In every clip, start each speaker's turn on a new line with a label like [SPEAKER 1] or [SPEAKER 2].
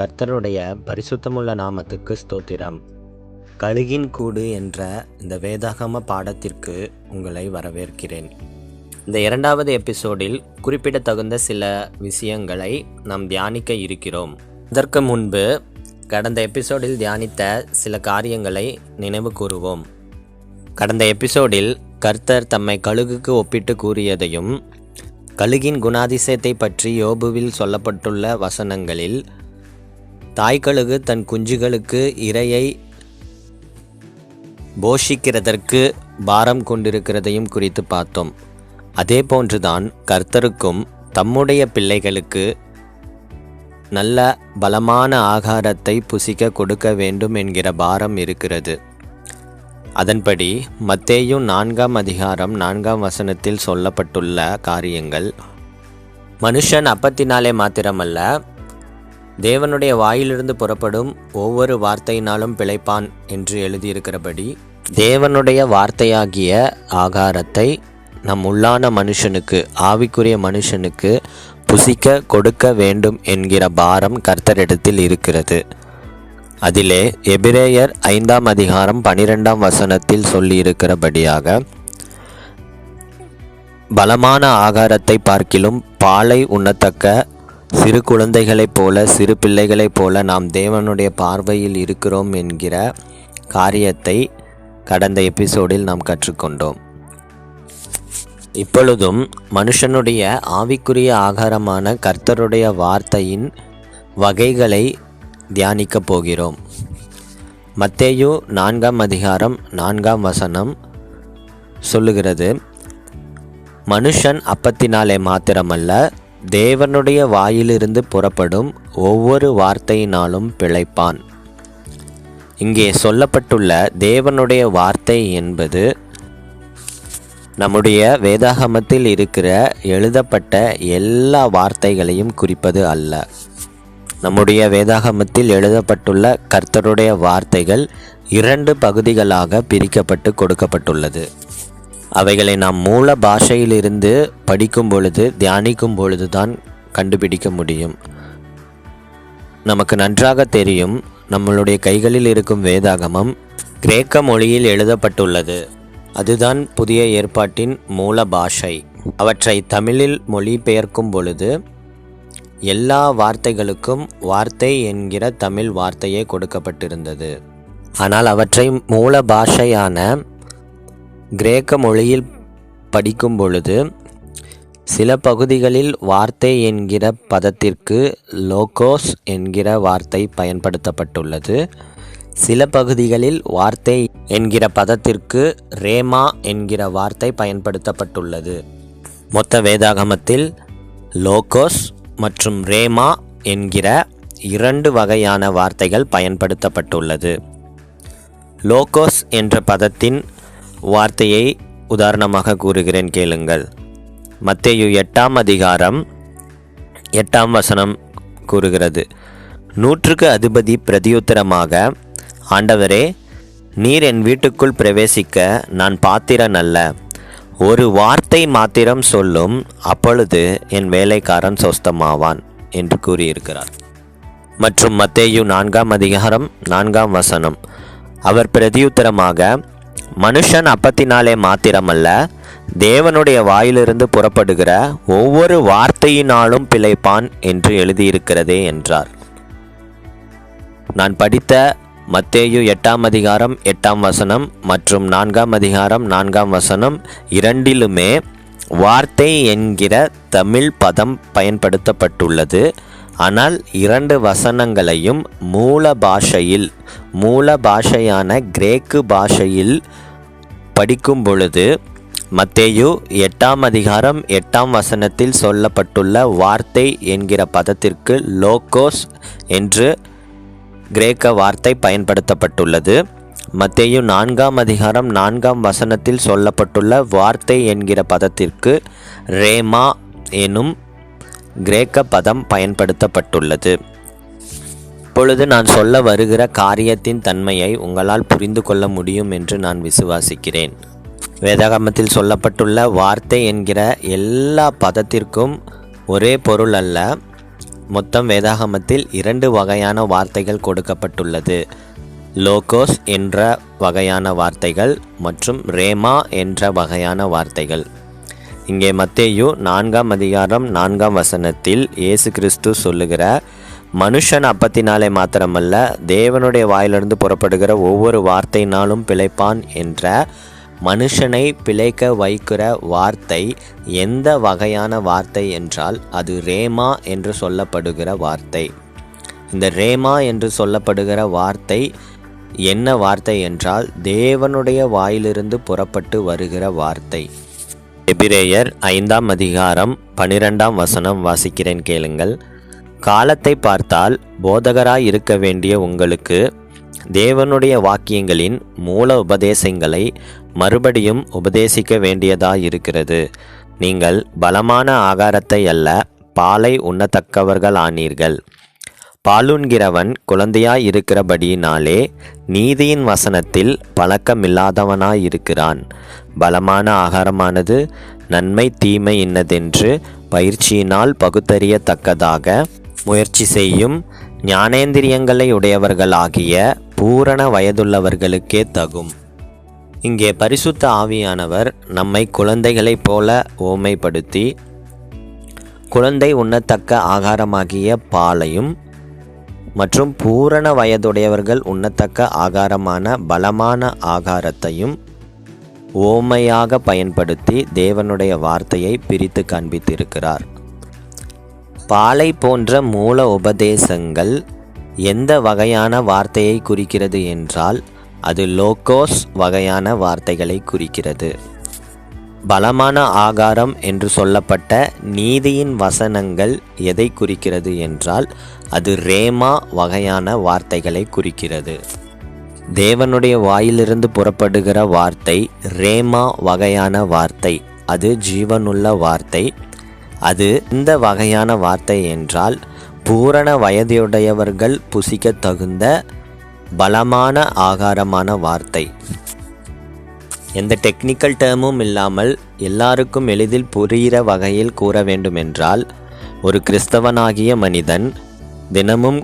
[SPEAKER 1] கர்த்தருடைய பரிசுத்தமுள்ள நாமத்துக்கு ஸ்தோத்திரம். கழுகின் கூடு என்ற இந்த வேதாகம பாடத்திற்கு உங்களை வரவேற்கிறேன். இந்த இரண்டாவது எபிசோடில் குறிப்பிடத்தகுந்த சில விஷயங்களை நாம் தியானிக்க இருக்கிறோம். இதற்கு முன்பு கடந்த எபிசோடில் தியானித்த சில காரியங்களை நினைவு கூறுவோம். கடந்த எபிசோடில் கர்த்தர் தம்மை கழுகுக்கு ஒப்பிட்டு கூறியதையும், கழுகின் குணாதிசயத்தை பற்றி யோபுவில் சொல்லப்பட்டுள்ள வசனங்களில் தாய்க்கழுகு தன் குஞ்சுகளுக்கு இரையை போஷிக்கிறதற்கு பாரம் கொண்டிருக்கிறதையும் குறித்து பார்த்தோம். அதே போன்றுதான் கர்த்தருக்கும் தம்முடைய பிள்ளைகளுக்கு நல்ல பலமான ஆகாரத்தை புசிக்க கொடுக்க வேண்டும் என்கிற பாரம் இருக்கிறது. அதன்படி மத்தேயு 4ஆம் அதிகாரம் 4ஆம் வசனத்தில் சொல்லப்பட்டுள்ள காரியங்கள், மனுஷன் அப்பத்தினாலே மாத்திரமல்ல, தேவனுடைய வாயிலிருந்து புறப்படும் ஒவ்வொரு வார்த்தையினாலும் பிழைப்பான் என்று எழுதியிருக்கிறபடி, தேவனுடைய வார்த்தையாகிய ஆகாரத்தை நம் உள்ளான மனுஷனுக்கு, ஆவிக்குரிய மனுஷனுக்கு புசிக்க கொடுக்க வேண்டும் என்கிற பாரம் கர்த்தரிடத்தில் இருக்கிறது. அதிலே எபிரேயர் 5ஆம் அதிகாரம் 12ஆம் வசனத்தில் சொல்லியிருக்கிறபடியாக, பலமான ஆகாரத்தை பார்க்கிலும் பாலை உண்ணத்தக்க சிறு குழந்தைகளைப் போல, சிறு பிள்ளைகளைப் போல நாம் தேவனுடைய பார்வையில் இருக்கிறோம் என்கிற காரியத்தை கடந்த எபிசோடில் நாம் கற்றுக்கொண்டோம். இப்பொழுதும் மனுஷனுடைய ஆவிக்குரிய ஆகாரமான கர்த்தருடைய வார்த்தையின் வகைகளை தியானிக்கப் போகிறோம். மத்தேயு 4ஆம் அதிகாரம் 4ஆம் வசனம் சொல்லுகிறது, மனுஷன் அப்பத்தினாலே மாத்திரமல்ல, தேவனுடைய வாயிலிருந்து புறப்படும் ஒவ்வொரு வார்த்தையினாலும் பிழைப்பான். இங்கே சொல்லப்பட்டுள்ள தேவனுடைய வார்த்தை என்பது நம்முடைய வேதாகமத்தில் இருக்கிற எழுதப்பட்ட எல்லா வார்த்தைகளையும் குறிப்பது அல்ல. நம்முடைய வேதாகமத்தில் எழுதப்பட்டுள்ள கர்த்தருடைய வார்த்தைகள் 2 பகுதிகளாக பிரிக்கப்பட்டு கொடுக்கப்பட்டுள்ளது. அவைகளை நாம் மூல பாஷையிலிருந்து படிக்கும் பொழுது, தியானிக்கும் பொழுது தான் கண்டுபிடிக்க முடியும். நமக்கு நன்றாக தெரியும், நம்மளுடைய கைகளில் இருக்கும் வேதாகமம் கிரேக்க மொழியில் எழுதப்பட்டுள்ளது. அதுதான் புதிய ஏற்பாட்டின் மூல பாஷை. அவற்றை தமிழில் மொழிபெயர்க்கும் பொழுது எல்லா வார்த்தைகளுக்கும் வார்த்தை என்கிற தமிழ் வார்த்தையே கொடுக்கப்பட்டிருந்தது. ஆனால் அவற்றை மூல பாஷையான கிரேக்க மொழியில் படிக்கும் பொழுது சில பகுதிகளில் வார்த்தை என்கிற பதத்திற்கு லோகோஸ் என்கிற வார்த்தை பயன்படுத்தப்பட்டுள்ளது. சில பகுதிகளில் வார்த்தை என்கிற பதத்திற்கு ரேமா என்கிற வார்த்தை பயன்படுத்தப்பட்டுள்ளது. மொத்த வேதாகமத்தில் லோகோஸ் மற்றும் ரேமா என்கிற 2 வகையான வார்த்தைகள் பயன்படுத்தப்பட்டுள்ளது. லோகோஸ் என்ற பதத்தின் வார்த்தையை உதாரணமாக கூறுகிறேன், கேளுங்கள். மத்தேயு 8ஆம் அதிகாரம் 8ஆம் வசனம் கூறுகிறது, 100க்கு அதிபதி பிரதியுத்தரமாக, ஆண்டவரே, நீர் என் வீட்டுக்குள் பிரவேசிக்க நான் பாத்திரன் அல்ல. ஒரு வார்த்தை மாத்திரம் சொல்லும், அப்பொழுது என் வேலைக்காரன் சொஸ்தமாவான் என்று கூறியிருக்கிறார். மற்றும் மத்தேயு 4ஆம் அதிகாரம் 4ஆம் வசனம், அவர் பிரதியுத்தரமாக, மனுஷன் அப்பத்தினாலே மாத்திரமல்ல, தேவனுடைய வாயிலிருந்து புறப்படுகிற ஒவ்வொரு வார்த்தையினாலும் பிழைப்பான் என்று எழுதியிருக்கிறதே என்றார். நான் படித்த மத்தேயு 8ஆம் அதிகாரம் 8ஆம் வசனம் மற்றும் 4ஆம் அதிகாரம் 4ஆம் வசனம் இரண்டிலுமே வார்த்தை என்கிற தமிழ் பதம் பயன்படுத்தப்பட்டுள்ளது. ஆனால் 2 வசனங்களையும் மூல பாஷையான கிரேக்கு பாஷையில் படிக்கும் பொழுது மத்தேயு 8ஆம் அதிகாரம் 8ஆம் வசனத்தில் சொல்லப்பட்டுள்ள வார்த்தை என்கிற பதத்திற்கு லோகோஸ் என்று கிரேக்க வார்த்தை பயன்படுத்தப்பட்டுள்ளது. மத்தேயு 4ஆம் அதிகாரம் 4ஆம் வசனத்தில் சொல்லப்பட்டுள்ள வார்த்தை என்கிற பதத்திற்கு ரேமா எனும் கிரேக்க பதம் பயன்படுத்தப்பட்டுள்ளது. இப்பொழுது நான் சொல்ல வருகிற காரியத்தின் தன்மையை உங்களால் புரிந்து கொள்ள முடியும் என்று நான் விசுவாசிக்கிறேன். வேதாகமத்தில் சொல்லப்பட்டுள்ள வார்த்தை என்கிற எல்லா பதத்திற்கும் ஒரே பொருள் அல்ல. மொத்தம் வேதாகமத்தில் 2 வகையான வார்த்தைகள் கொடுக்கப்பட்டுள்ளது. லோகோஸ் என்ற வகையான வார்த்தைகள் மற்றும் ரேமா என்ற வகையான வார்த்தைகள். இங்கே மத்தேயு 4ஆம் அதிகாரம் 4ஆம் வசனத்தில் இயேசு கிறிஸ்து சொல்லுகிற மனுஷன் அப்பத்தினாலே மாத்திரமல்ல தேவனுடைய வாயிலிருந்து புறப்படுகிற ஒவ்வொரு வார்த்தையினாலும் பிழைப்பான் என்ற மனுஷனை பிழைக்க வைக்கிற வார்த்தை எந்த வகையான வார்த்தை என்றால் அது ரேமா என்று சொல்லப்படுகிற வார்த்தை. இந்த ரேமா என்று சொல்லப்படுகிற வார்த்தை என்ன வார்த்தை என்றால் தேவனுடைய வாயிலிருந்து புறப்பட்டு வருகிற வார்த்தை. எபிரேயர் 5ஆம் அதிகாரம் 12ஆம் வசனம் வாசிக்கிறேன், கேளுங்கள். காலத்தை பார்த்தால் போதகராய் இருக்க வேண்டிய உங்களுக்கு தேவனுடைய வாக்கியங்களின் மூல உபதேசங்களை மறுபடியும் உபதேசிக்க வேண்டியதாயிருக்கிறது. நீங்கள் பலமான ஆகாரத்தை அல்ல பாலை உண்ணத்தக்கவர்கள் ஆனீர்கள். பாலுண்கிறவன் குழந்தையாய் இருக்கிறபடியினாலே நீதியின் வசனத்தில் பழக்கமில்லாதவனாயிருக்கிறான். பலமான ஆகாரமானது நன்மை தீமை இன்னதென்று பயிற்சியினால் பகுத்தறியத்தக்கதாக முயற்சி செய்யும் ஞானேந்திரியங்களை உடையவர்களாகிய பூரண வயதுள்ளவர்களுக்கே தகும். இங்கே பரிசுத்த ஆவியானவர் நம்மை குழந்தைகளைப் போல ஓமைப்படுத்தி குழந்தை உண்ணத்தக்க ஆகாரமாகிய பாலையும் மற்றும் பூரண வயதுடையவர்கள் உண்ணத்தக்க ஆகாரமான பலமான ஆகாரத்தையும் ஓமையாக பயன்படுத்தி தேவனுடைய வார்த்தையை பிரித்து காண்பித்திருக்கிறார். பாலை போன்ற மூல உபதேசங்கள் எந்த வகையான வார்த்தையை குறிக்கிறது என்றால் அது லோகோஸ் வகையான வார்த்தைகளை குறிக்கிறது. பலமான ஆகாரம் என்று சொல்லப்பட்ட நீதியின் வசனங்கள் எதை குறிக்கிறது என்றால் அது ரேமா வகையான வார்த்தைகளை குறிக்கிறது. தேவனுடைய வாயிலிருந்து புறப்படுகிற வார்த்தை ரேமா வகையான வார்த்தை, அது ஜீவனுள்ள வார்த்தை. அது இந்த வகையான வார்த்தை என்றால் பூரண வயதுடையவர்கள் புசிக்க தகுந்த பலமான ஆகாரமான வார்த்தை. எந்த டெக்னிக்கல் டேர்மும் இல்லாமல் எல்லாருக்கும் எளிதில் புரிகிற வகையில் கூற வேண்டுமென்றால் ஒரு கிறிஸ்தவனாகிய மனிதன் தினமும்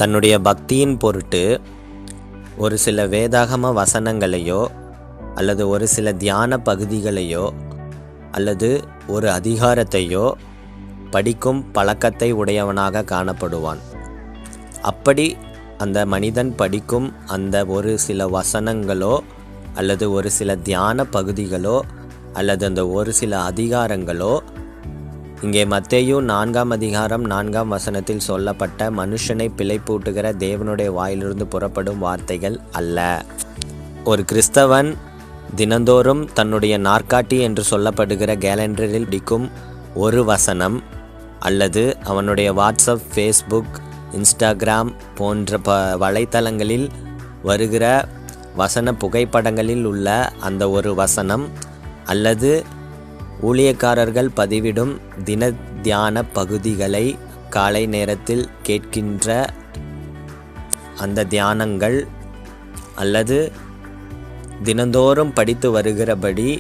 [SPEAKER 1] தன்னுடைய பக்தியின் பொருட்டு ஒரு சில வேதாகம வசனங்களையோ அல்லது ஒரு சில தியான பகுதிகளையோ அல்லது ஒரு அதிகாரத்தையோ படிக்கும் பழக்கத்தை உடையவனாக காணப்படுவான். அப்படி அந்த மனிதன் படிக்கும் அந்த ஒரு சில வசனங்களோ அல்லது ஒரு சில தியான பகுதிகளோ அல்லது அந்த ஒரு சில அதிகாரங்களோ இங்கே மத்தேயு 4ஆம் அதிகாரம் 4ஆம் வசனத்தில் சொல்லப்பட்ட மனுஷனை பிழைப்பூட்டுகிற தேவனுடைய வாயிலிருந்து புறப்படும் வார்த்தைகள் அல்ல. ஒரு கிறிஸ்தவன் தினந்தோறும் தன்னுடைய நாற்காட்டி என்று சொல்லப்படுகிற கேலண்டரில் பிடிக்கும் ஒரு வசனம் அல்லது அவனுடைய வாட்ஸ்அப், ஃபேஸ்புக், இன்ஸ்டாகிராம் போன்ற வலைத்தளங்களில் வருகிற வசன புகைப்படங்களில் உள்ள அந்த ஒரு வசனம் அல்லது ஊழியக்காரர்கள் பதிவிடும் தின தியான பகுதிகளை காலை நேரத்தில் கேட்கின்ற அந்த தியானங்கள் அல்லது தினந்தோறும் படித்து வருகிறபடி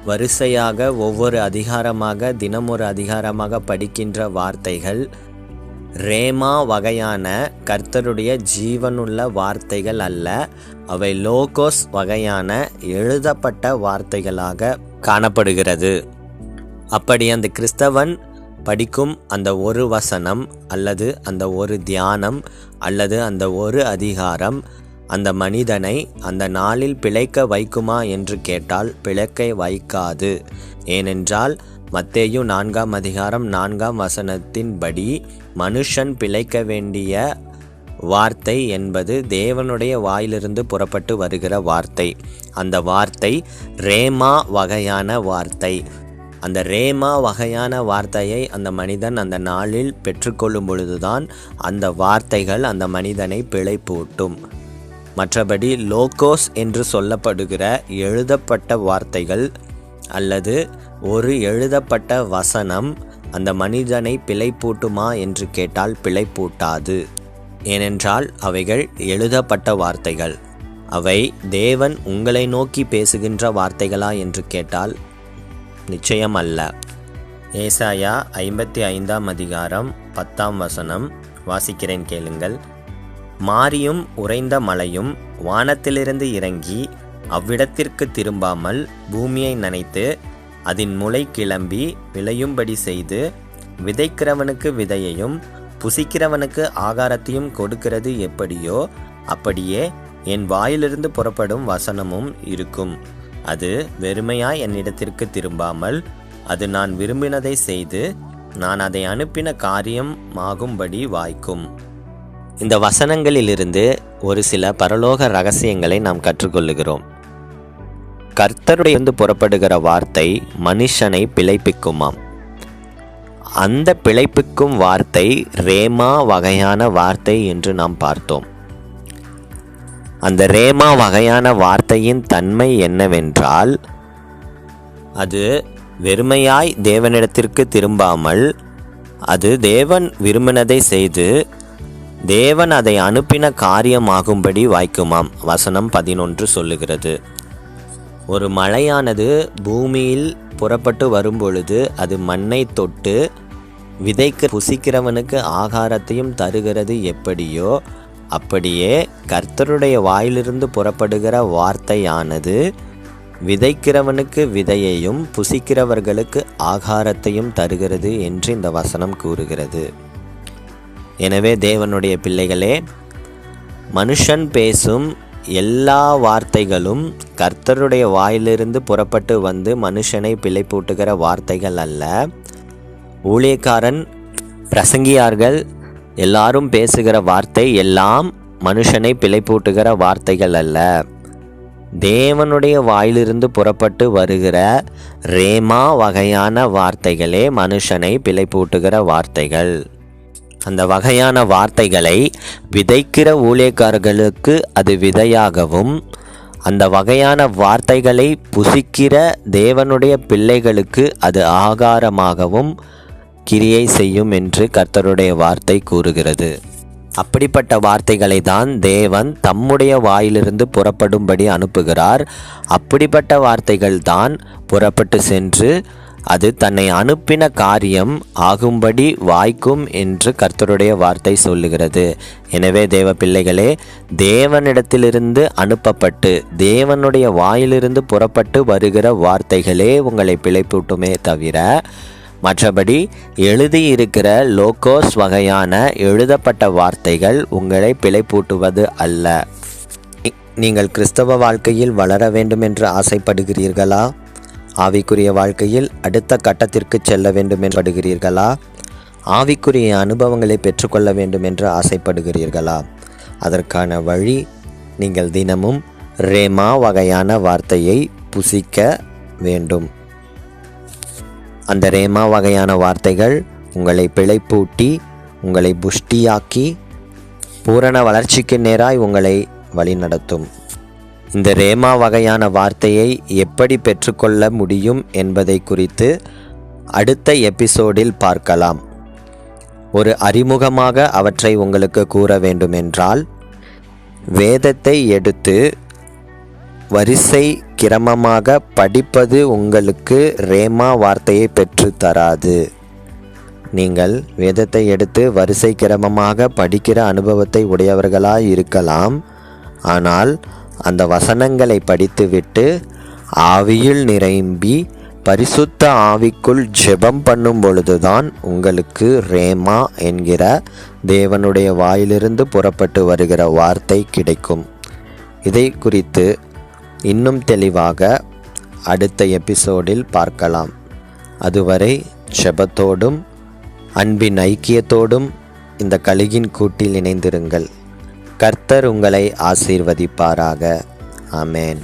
[SPEAKER 1] வரிசையாக ஒவ்வொரு அதிகாரமாக தினம் ஒரு அதிகாரமாக படிக்கின்ற வார்த்தைகள் ரேமா வகையான கர்த்தருடைய ஜீவனுள்ள வார்த்தைகள் அல்ல. அவை லோகோஸ் வகையான எழுதப்பட்ட வார்த்தைகளாக காணப்படுகிறது. அப்படி அந்த கிறிஸ்தவன் படிக்கும் அந்த ஒரு வசனம் அல்லது அந்த ஒரு தியானம் அல்லது அந்த ஒரு அதிகாரம் அந்த மனிதனை அந்த நாளில் பிழைக்க வைக்குமா என்று கேட்டால் பிழைக்க வைக்காது. ஏனென்றால் மத்தேயு 4ஆம் அதிகாரம் 4ஆம் வசனத்தின்படி மனுஷன் பிழைக்க வேண்டிய வார்த்தை என்பது தேவனுடைய வாயிலிருந்து புறப்பட்டு வருகிற வார்த்தை. அந்த வார்த்தை ரேமா வகையான வார்த்தை. அந்த ரேமா வகையான வார்த்தையை அந்த மனிதன் அந்த நாளில் பெற்றுக்கொள்ளும் பொழுதுதான் அந்த வார்த்தைகள் அந்த மனிதனை பிழைப்பூட்டும். மற்றபடி லோகோஸ் என்று சொல்லப்படுகிற எழுதப்பட்ட வார்த்தைகள் அல்லது ஒரு எழுதப்பட்ட வசனம் அந்த மனிதனை பிழைப்பூட்டுமா என்று கேட்டால் பிழைப்பூட்டாது. ஏனென்றால் அவைகள் எழுதப்பட்ட வார்த்தைகள். அவை தேவன் உங்களை நோக்கி பேசுகின்ற வார்த்தைகளா என்று கேட்டால் நிச்சயம் அல்ல. ஏசாயா 55ஆம் அதிகாரம் 10ஆம் வசனம் வாசிக்கிறேன், கேளுங்கள். மாரியும் உறைந்த மழையும் வானத்திலிருந்து இறங்கி அவ்விடத்திற்கு திரும்பாமல் பூமியை நனைத்து அதன் முளை கிளம்பி விளையும்படி செய்து விதைக்கிறவனுக்கு விதையையும் புசிக்கிறவனுக்கு ஆகாரத்தையும் கொடுக்கிறது எப்படியோ அப்படியே என் வாயிலிருந்து புறப்படும் வசனமும் இருக்கும். அது வெறுமையாய் என்னிடத்திற்கு திரும்பாமல் அது நான் விரும்பினதை செய்து நான் அதை அனுப்பின காரியம் ஆகும்படி வாய்க்கும். இந்த வசனங்களிலிருந்து ஒரு சில பரலோக ரகசியங்களை நாம் கற்றுக்கொள்ளுகிறோம். கர்த்தருடையிருந்து புறப்படுகிற வார்த்தை மனுஷனை பிழைப்பிக்குமாம். அந்த பிழைப்பிக்கும் வார்த்தை ரேமா வகையான வார்த்தை என்று நாம் பார்த்தோம். அந்த ரேமா வகையான வார்த்தையின் தன்மை என்னவென்றால், அது வெறுமையாய் தேவனிடத்திற்கு திரும்பாமல் அது தேவன் விரும்பினதை செய்து தேவன் அதை அனுப்பின காரியமாகும்படி வாய்க்குமாம். வசனம் 11 சொல்லுகிறது. ஒரு மழையானது பூமியில் புறப்பட்டு வரும்பொழுது அது மண்ணை தொட்டு புசிக்கிறவனுக்கு ஆகாரத்தையும் தருகிறது எப்படியோ அப்படியே கர்த்தருடைய வாயிலிருந்து புறப்படுகிற வார்த்தையானது விதைக்கிறவனுக்கு விதையையும் புசிக்கிறவர்களுக்கு ஆகாரத்தையும் தருகிறது என்று இந்த வசனம் கூறுகிறது. எனவே தேவனுடைய பிள்ளைகளே, மனுஷன் பேசும் எல்லா வார்த்தைகளும் கர்த்தருடைய வாயிலிருந்து புறப்பட்டு வந்து மனுஷனை பிழைப்பூட்டுகிற வார்த்தைகள் அல்ல. ஊழியக்காரன், பிரசங்கியார்கள் எல்லாரும் பேசுகிற வார்த்தை எல்லாம் மனுஷனை பிழைப்பூட்டுகிற வார்த்தைகள் அல்ல. தேவனுடைய வாயிலிருந்து புறப்பட்டு வருகிற ரேமா வகையான வார்த்தைகளே மனுஷனை பிழைப்பூட்டுகிற வார்த்தைகள். அந்த வகையான வார்த்தைகளை விதைக்கிற ஊழியக்காரர்களுக்கு அது விதையாகவும், அந்த வகையான வார்த்தைகளை புசிக்கிற தேவனுடைய பிள்ளைகளுக்கு அது ஆகாரமாகவும் கிரியை செய்யும் என்று கர்த்தருடைய வார்த்தை கூறுகிறது. அப்படிப்பட்ட வார்த்தைகளை தான் தேவன் தம்முடைய வாயிலிருந்து புறப்படும்படி அனுப்புகிறார். அப்படிப்பட்ட வார்த்தைகள் தான் புறப்பட்டு சென்று அது தன்னை அனுப்பின காரியம் ஆகும்படி வாய்க்கும் என்று கர்த்தருடைய வார்த்தை சொல்லுகிறது. எனவே தேவ பிள்ளைகளே, தேவனிடத்திலிருந்து அனுப்பப்பட்டு தேவனுடைய வாயிலிருந்து புறப்பட்டு வருகிற வார்த்தைகளே உங்களை பிழைப்பூட்டுமே தவிர மற்றபடி எழுதியிருக்கிற லோகோஸ் வகையான எழுதப்பட்ட வார்த்தைகள் உங்களை பிழைப்பூட்டுவது அல்ல. நீங்கள் கிறிஸ்தவ வாழ்க்கையில் வளர வேண்டும் என்று ஆசைப்படுகிறீர்களா? ஆவிக்குரிய வாழ்க்கையில் அடுத்த கட்டத்திற்கு செல்ல வேண்டும் என்று படுகிறீர்களா? ஆவிக்குரிய அனுபவங்களை பெற்றுக்கொள்ள வேண்டும் என்று ஆசைப்படுகிறீர்களா? அதற்கான வழி, நீங்கள் தினமும் ரேமா வகையான வார்த்தையை புசிக்க வேண்டும். அந்த ரேமா வகையான வார்த்தைகள் உங்களை பிழைப்பூட்டி உங்களை புஷ்டியாக்கி பூரண வளர்ச்சிக்கு நேராய் உங்களை வழிநடத்தும். இந்த ரேமா வகையான வார்த்தையை எப்படி பெற்றுக்கொள்ள முடியும் என்பதை குறித்து அடுத்த எபிசோடில் பார்க்கலாம். ஒரு அறிமுகமாக அவற்றை உங்களுக்கு கூற வேண்டுமென்றால், வேதத்தை எடுத்து வரிசை கிரமமாக படிப்பது உங்களுக்கு ரேமா வார்த்தையை பெற்று தராது. நீங்கள் வேதத்தை எடுத்து வரிசை கிரமமாக படிக்கிற அனுபவத்தை உடையவர்களாய் இருக்கலாம். ஆனால் அந்த வசனங்களை படித்துவிட்டு ஆவியில் நிரம்பி பரிசுத்த ஆவிக்குள் ஜெபம் பண்ணும் பொழுதுதான் உங்களுக்கு ரேமா என்கிற தேவனுடைய வாயிலிருந்து புறப்பட்டு வருகிற வார்த்தை கிடைக்கும். இதை குறித்து இன்னும் தெளிவாக அடுத்த எபிசோடில் பார்க்கலாம். அதுவரை ஜெபத்தோடும் அன்பின் ஐக்கியத்தோடும் இந்த கழுகின் கூட்டில் இணைந்திருங்கள். கர்த்தர் உங்களை ஆசீர்வதிப்பாராக. ஆமென்.